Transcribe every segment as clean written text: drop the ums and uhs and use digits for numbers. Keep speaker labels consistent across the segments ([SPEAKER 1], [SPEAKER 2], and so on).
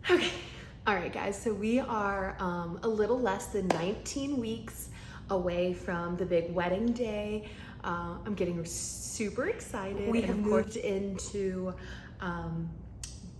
[SPEAKER 1] Okay, all right, guys. So we are a little less than 19 weeks away from the big wedding day. I'm getting super excited. We have moved into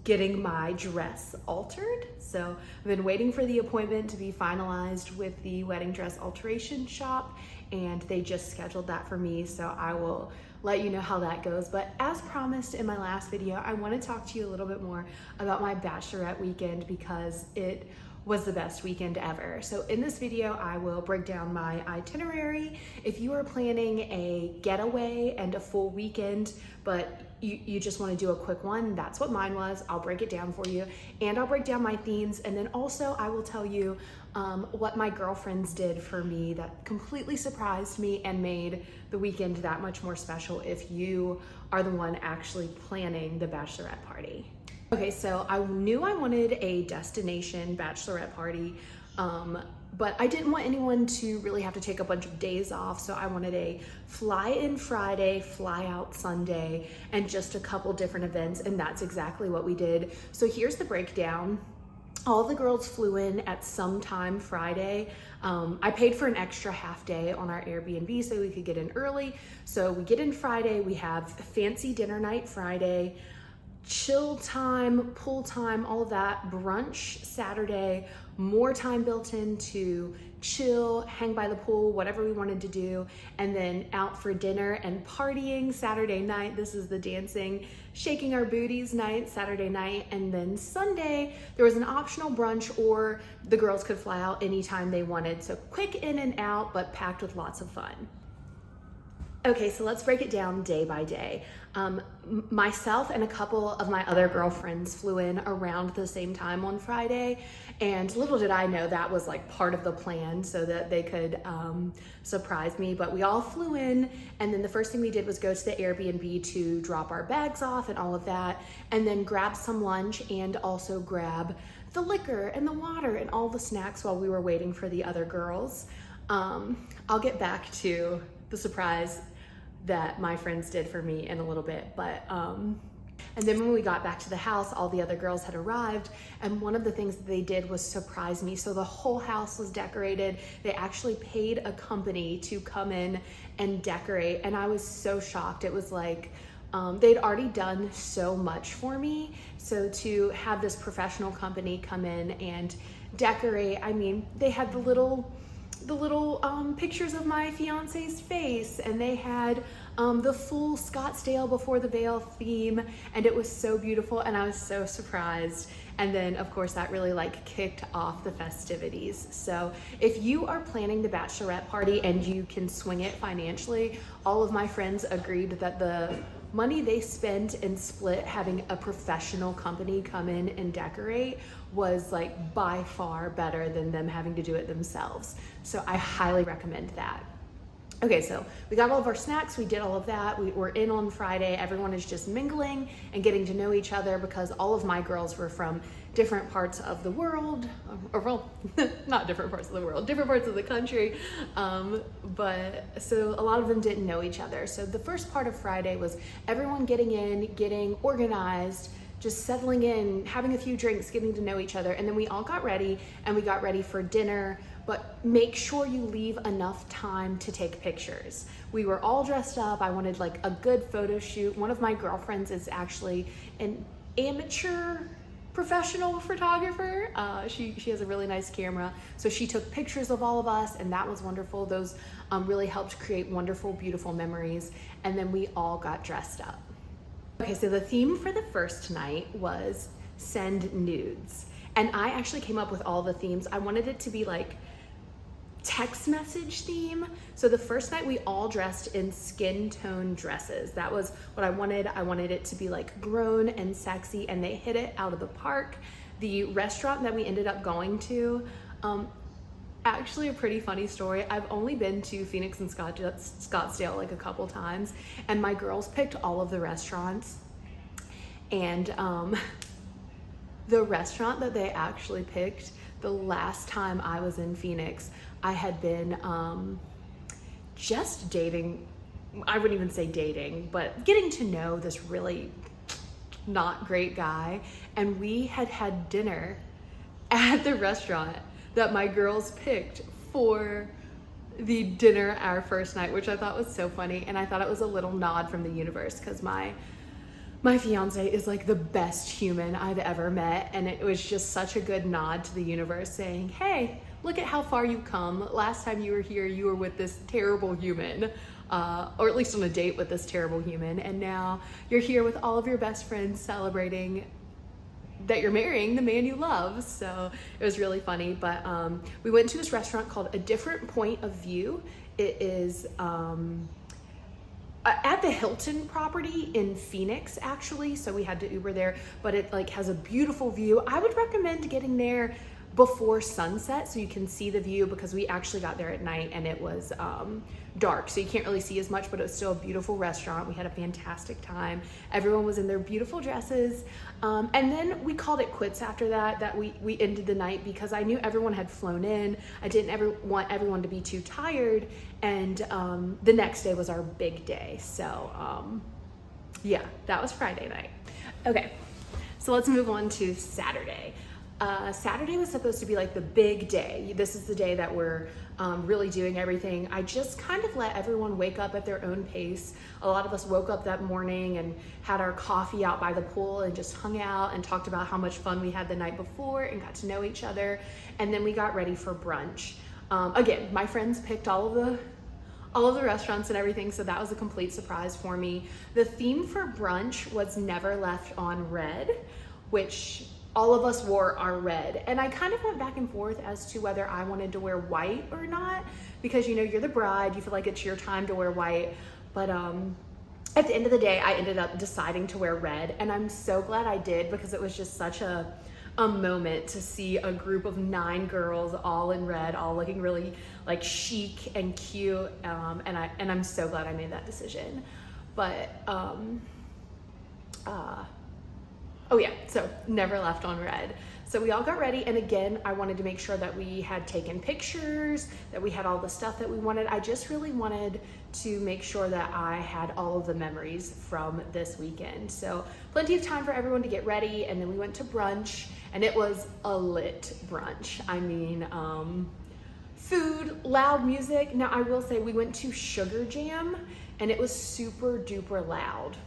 [SPEAKER 1] getting my dress altered. So I've been waiting for the appointment to be finalized with the wedding dress alteration shop, and they just scheduled that for me. So I will let you know how that goes. But as promised in my last video, I want to talk to you a little bit more about my bachelorette weekend because it was the best weekend ever. So in this video, I will break down my itinerary. If you are planning a getaway and a full weekend, but you just want to do a quick one, that's what mine was. I'll break it down for you, and I'll break down my themes, and then also I will tell you what my girlfriends did for me that completely surprised me and made the weekend that much more special if you are the one actually planning the bachelorette party. Okay, so I knew I wanted a destination bachelorette party, but I didn't want anyone to really have to take a bunch of days off, so I wanted a fly-in Friday, fly-out Sunday, and just a couple different events, and that's exactly what we did. So here's the breakdown. All the girls flew in at some time Friday. I paid for an extra half day on our Airbnb so we could get in early. So we get in Friday, we have fancy dinner night Friday, chill time, pool time, all of that, brunch Saturday, more time built in to chill, hang by the pool, whatever we wanted to do, and then out for dinner and partying Saturday night. This is the dancing, shaking our booties night, Saturday night, and then Sunday, there was an optional brunch or the girls could fly out anytime they wanted. So quick in and out, but packed with lots of fun. Okay, so let's break it down day by day. Myself and a couple of my other girlfriends flew in around the same time on Friday, and little did I know that was like part of the plan so that they could surprise me. But we all flew in, and then the first thing we did was go to the Airbnb to drop our bags off and all of that, and then grab some lunch and also grab the liquor and the water and all the snacks while we were waiting for the other girls. I'll get back to the surprise that my friends did for me in a little bit, but and then when we got back to the house, all the other girls had arrived, and one of the things that they did was surprise me. So the whole house was decorated. They actually paid a company to come in and decorate, and I was so shocked. It was like they'd already done so much for me, so to have this professional company come in and decorate, I mean, they had the little pictures of my fiance's face, and they had the full Scottsdale before the veil theme, and it was so beautiful, and I was so surprised. And then of course that really like kicked off the festivities. So if you are planning the bachelorette party and you can swing it financially, all of my friends agreed that the money they spent and split having a professional company come in and decorate was like by far better than them having to do it themselves. So I highly recommend that. Okay, so we got all of our snacks, we did all of that. We were in on Friday. Everyone is just mingling and getting to know each other because all of my girls were from different parts of the world, or well, not different parts of the world, different parts of the country. But so a lot of them didn't know each other. So the first part of Friday was everyone getting in, getting organized, just settling in, having a few drinks, getting to know each other. And then we all got ready, and we got ready for dinner, but make sure you leave enough time to take pictures. We were all dressed up. I wanted like a good photo shoot. One of my girlfriends is actually an amateur professional photographer. She has a really nice camera. So she took pictures of all of us, and that was wonderful. Those really helped create wonderful, beautiful memories. And then we all got dressed up. Okay, so the theme for the first night was send nudes. And I actually came up with all the themes. I wanted it to be like text message theme. So the first night we all dressed in skin tone dresses. That was what I wanted. I wanted it to be like grown and sexy, and they hit it out of the park. The restaurant that we ended up going to, actually a pretty funny story. I've only been to Phoenix and Scottsdale like a couple times, and my girls picked all of the restaurants, and the restaurant that they actually picked, the last time I was in Phoenix, I had been just dating, I wouldn't even say dating, but getting to know this really not great guy, and we had had dinner at the restaurant that my girls picked for the dinner our first night, which I thought was so funny. And I thought it was a little nod from the universe, because my fiance is like the best human I've ever met, and it was just such a good nod to the universe saying, hey, look at how far you've come. Last time you were here, you were with this terrible human, or at least on a date with this terrible human, and now you're here with all of your best friends celebrating that you're marrying the man you love. So it was really funny. But we went to this restaurant called A Different Point of View. It is at the Hilton property in Phoenix, actually. So we had to Uber there, but it like has a beautiful view. I would recommend getting there before sunset so you can see the view, because we actually got there at night and it was dark, so you can't really see as much, but it was still a beautiful restaurant. We had a fantastic time. Everyone was in their beautiful dresses. And then we called it quits after that we ended the night, because I knew everyone had flown in. I didn't ever want everyone to be too tired. And the next day was our big day. So yeah, that was Friday night. Okay, so let's move on to Saturday. Saturday was supposed to be like the big day. This is the day that we're really doing everything. I just kind of let everyone wake up at their own pace. A lot of us woke up that morning and had our coffee out by the pool and just hung out and talked about how much fun we had the night before and got to know each other. And then we got ready for brunch. Again, my friends picked all of the restaurants and everything, so that was a complete surprise for me. The theme for brunch was Never Left on Red, which all of us wore our red. And I kind of went back and forth as to whether I wanted to wear white or not, because you know, you're the bride, you feel like it's your time to wear white. But at the end of the day, I ended up deciding to wear red, and I'm so glad I did, because it was just such a moment to see a group of 9 girls all in red, all looking really like chic and cute. And I'm so glad I made that decision. But oh yeah, so Never Left on Red. So we all got ready, and again, I wanted to make sure that we had taken pictures, that we had all the stuff that we wanted. I just really wanted to make sure that I had all of the memories from this weekend. So plenty of time for everyone to get ready, and then we went to brunch, and it was a lit brunch. I mean, food, loud music. Now I will say we went to Sugar Jam, and it was super duper loud.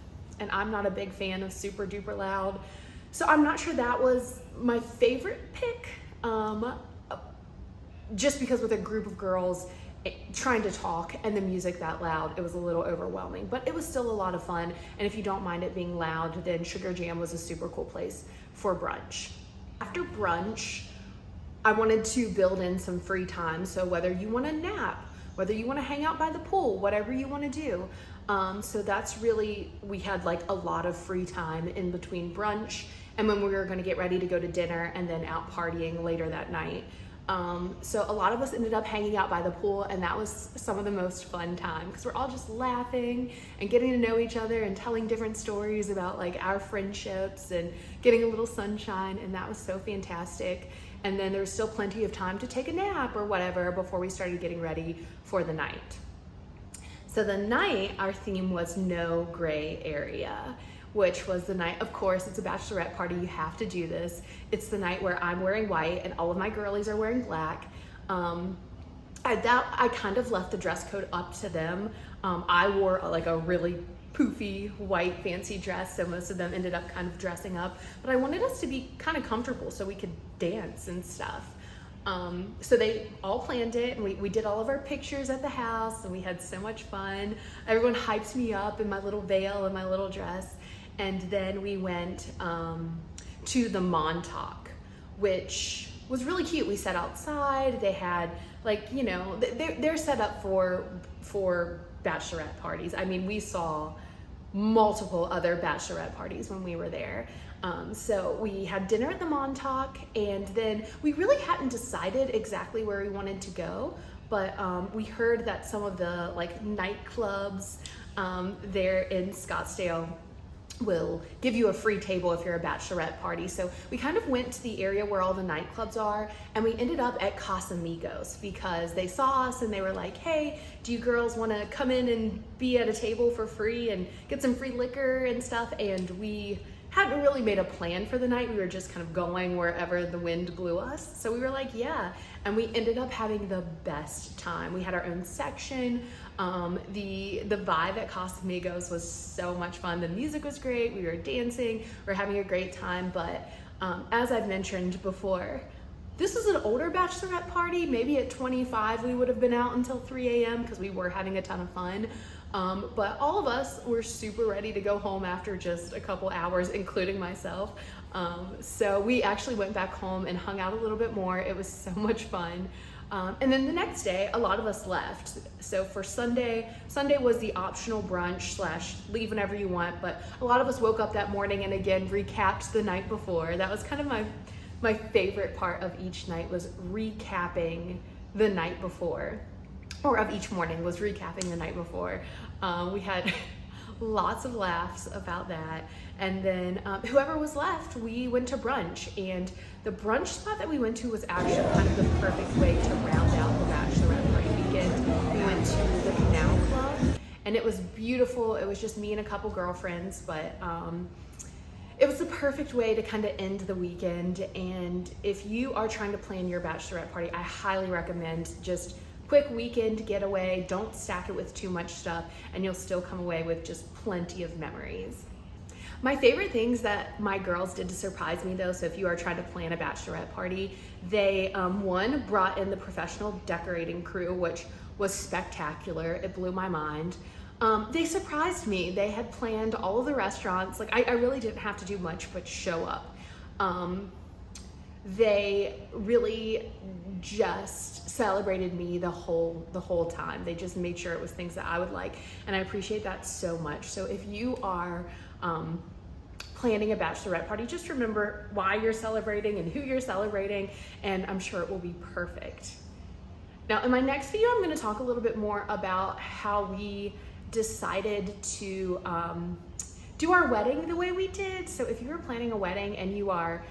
[SPEAKER 1] And I'm not a big fan of super duper loud. So I'm not sure that was my favorite pick, just because with a group of girls trying to talk and the music that loud, it was a little overwhelming, but it was still a lot of fun. And if you don't mind it being loud, then Sugar Jam was a super cool place for brunch. After brunch, I wanted to build in some free time. So whether you want to nap, whether you want to hang out by the pool, whatever you want to do. So that's really, we had like a lot of free time in between brunch and when we were going to get ready to go to dinner and then out partying later that night. So a lot of us ended up hanging out by the pool, and that was some of the most fun time, because we're all just laughing and getting to know each other and telling different stories about like our friendships and getting a little sunshine, and that was so fantastic. And then there was still plenty of time to take a nap or whatever before we started getting ready for the night. So the night, our theme was No Gray Area, which was the night, of course, it's a bachelorette party, you have to do this. It's the night where I'm wearing white and all of my girlies are wearing black. I kind of left the dress code up to them. I wore like a really poofy white fancy dress, so most of them ended up kind of dressing up, but I wanted us to be kind of comfortable so we could dance and stuff. So they all planned it, and we did all of our pictures at the house, and we had so much fun. Everyone hyped me up in my little veil and my little dress. And then we went to the Montauk, which was really cute. We sat outside. They had like, you know, they're set up for bachelorette parties. I mean, we saw multiple other bachelorette parties when we were there. So we had dinner at the Montauk, and then we really hadn't decided exactly where we wanted to go, but we heard that some of the like nightclubs there in Scottsdale will give you a free table if you're a bachelorette party. So we kind of went to the area where all the nightclubs are, and we ended up at Casamigos because they saw us and they were like, hey, do you girls want to come in and be at a table for free and get some free liquor and stuff? And we hadn't really made a plan for the night. We were just kind of going wherever the wind blew us. So we were like, yeah. And we ended up having the best time. We had our own section. The vibe at Casamigos was so much fun. The music was great. We were dancing. We were having a great time. But as I've mentioned before, this was an older bachelorette party. Maybe at 25, we would have been out until 3 a.m. because we were having a ton of fun. But all of us were super ready to go home after just a couple hours, including myself. So we actually went back home and hung out a little bit more. It was so much fun. And then the next day, a lot of us left. So for Sunday was the optional brunch / leave whenever you want. But a lot of us woke up that morning and again recapped the night before. That was kind of my favorite part of each night, was recapping the night before. Or of each morning, was recapping the night before. We had lots of laughs about that. And then whoever was left, we went to brunch. And the brunch spot that we went to was actually kind of the perfect way to round out the bachelorette party weekend. We went to the Canal Club, and it was beautiful. It was just me and a couple girlfriends, but it was the perfect way to kind of end the weekend. And if you are trying to plan your bachelorette party, I highly recommend just quick weekend getaway. Don't stack it with too much stuff, and you'll still come away with just plenty of memories. My favorite things that my girls did to surprise me though, so if you are trying to plan a bachelorette party, they one, brought in the professional decorating crew, which was spectacular. It blew my mind. They surprised me. They had planned all of the restaurants. Like I really didn't have to do much but show up. They really just celebrated me the whole time. They just made sure it was things that I would like, and I appreciate that so much. So if you are planning a bachelorette party, just remember why you're celebrating and who you're celebrating, and I'm sure it will be perfect. Now, in my next video, I'm going to talk a little bit more about how we decided to do our wedding the way we did. So if you were planning a wedding and you are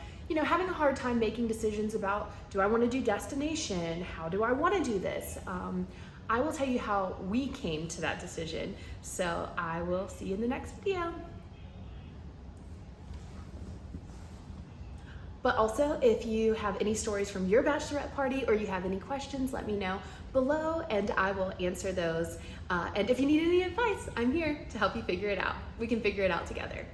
[SPEAKER 1] having a hard time making decisions about, do I want to do destination? How do I want to do this? I will tell you how we came to that decision. So I will see you in the next video. But also, if you have any stories from your bachelorette party or you have any questions, let me know below and I will answer those. And if you need any advice, I'm here to help you figure it out. We can figure it out together.